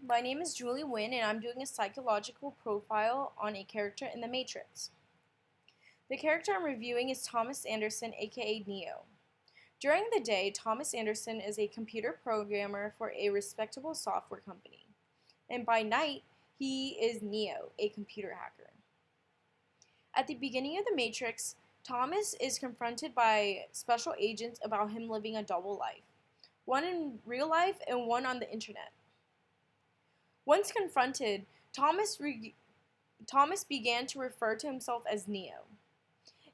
My name is Julie Wynn, and I'm doing a psychological profile on a character in The Matrix. The character I'm reviewing is Thomas Anderson, aka Neo. During the day, Thomas Anderson is a computer programmer for a respectable software company. And by night, he is Neo, a computer hacker. At the beginning of The Matrix, Thomas is confronted by special agents about him living a double life, one in real life and one on the internet. Once confronted, Thomas began to refer to himself as Neo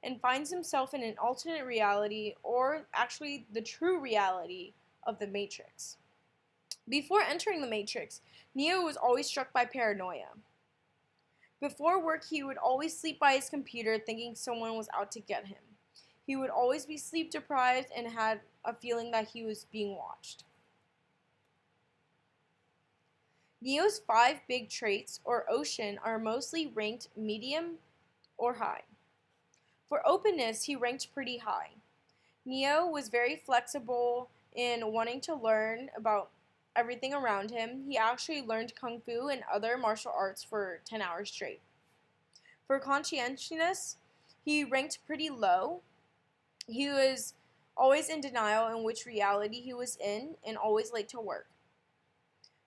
and finds himself in an alternate reality, or actually the true reality of the Matrix. Before entering the Matrix, Neo was always struck by paranoia. Before work, he would always sleep by his computer thinking someone was out to get him. He would always be sleep deprived and had a feeling that he was being watched. Neo's 5 big traits, or ocean, are mostly ranked medium or high. For openness, he ranked pretty high. Neo was very flexible in wanting to learn about everything around him. He actually learned Kung Fu and other martial arts for 10 hours straight. For conscientiousness, he ranked pretty low. He was always in denial in which reality he was in and always late to work.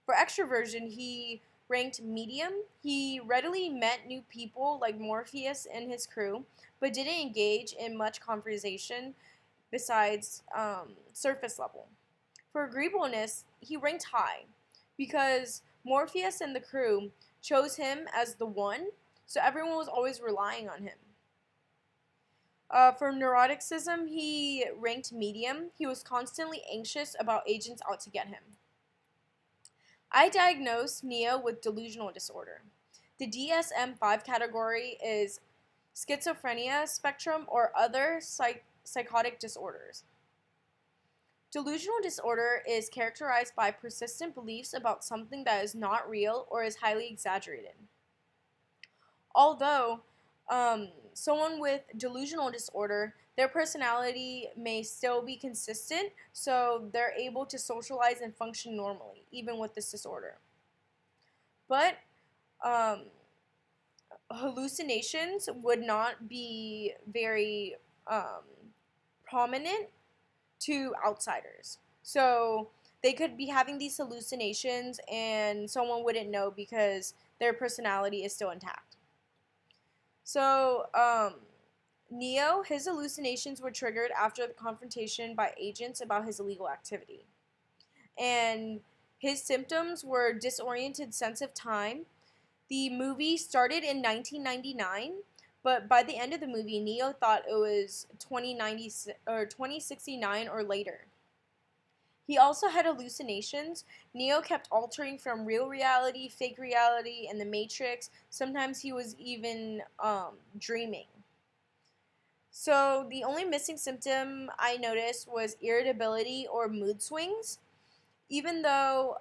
For extroversion, he ranked medium. He readily met new people like Morpheus and his crew, but didn't engage in much conversation besides surface level. For agreeableness, he ranked high because Morpheus and the crew chose him as the one, so everyone was always relying on him. For neuroticism, he ranked medium. He was constantly anxious about agents out to get him. I diagnosed Neo with delusional disorder. The DSM-5 category is schizophrenia spectrum or other psychotic disorders. Delusional disorder is characterized by persistent beliefs about something that is not real or is highly exaggerated. Although someone with delusional disorder, their personality may still be consistent, so they're able to socialize and function normally, even with this disorder. But hallucinations would not be very prominent to outsiders. So they could be having these hallucinations and someone wouldn't know because their personality is still intact. So, Neo, his hallucinations were triggered after the confrontation by agents about his illegal activity. And his symptoms were disoriented sense of time. The movie started in 1999, but by the end of the movie, Neo thought it was 2069 or later. He also had hallucinations. Neo kept altering from real reality, fake reality, and the Matrix. Sometimes he was even dreaming. So the only missing symptom I noticed was irritability or mood swings. Even though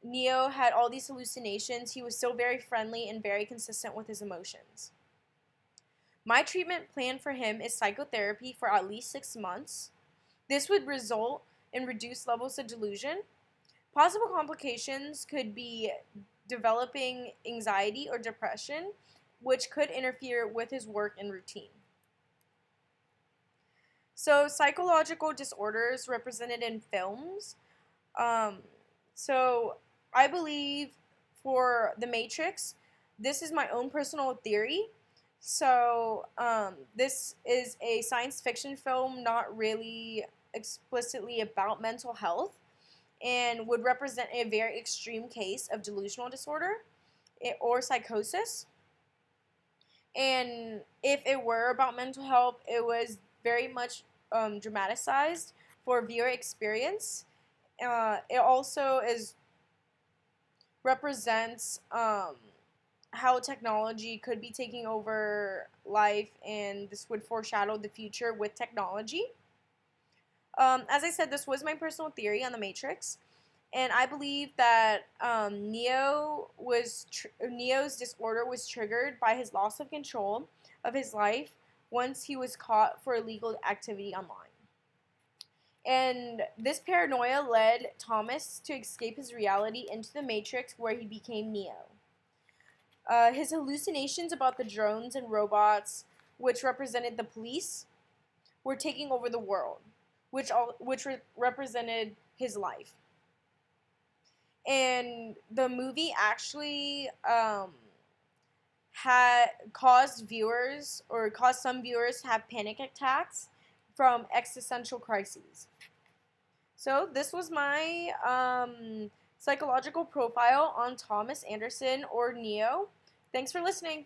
Neo had all these hallucinations, he was still very friendly and very consistent with his emotions. My treatment plan for him is psychotherapy for at least 6 months. This would result in reduced levels of delusion. Possible complications could be developing anxiety or depression, which could interfere with his work and routine. So, psychological disorders represented in films. So, I believe for The Matrix, this is my own personal theory. So, this is a science fiction film, not really explicitly about mental health, and would represent a very extreme case of delusional disorder or psychosis. And if it were about mental health, it was very much dramatized for viewer experience. It also represents how technology could be taking over life, and this would foreshadow the future with technology. As I said, this was my personal theory on The Matrix, and I believe that Neo's disorder was triggered by his loss of control of his life once he was caught for illegal activity online. And this paranoia led Thomas to escape his reality into the Matrix, where he became Neo. His hallucinations about the drones and robots, which represented the police, were taking over the world, which represented his life. And the movie actually had caused some viewers to have panic attacks from existential crises. So this was my psychological profile on Thomas Anderson, or Neo. Thanks for listening.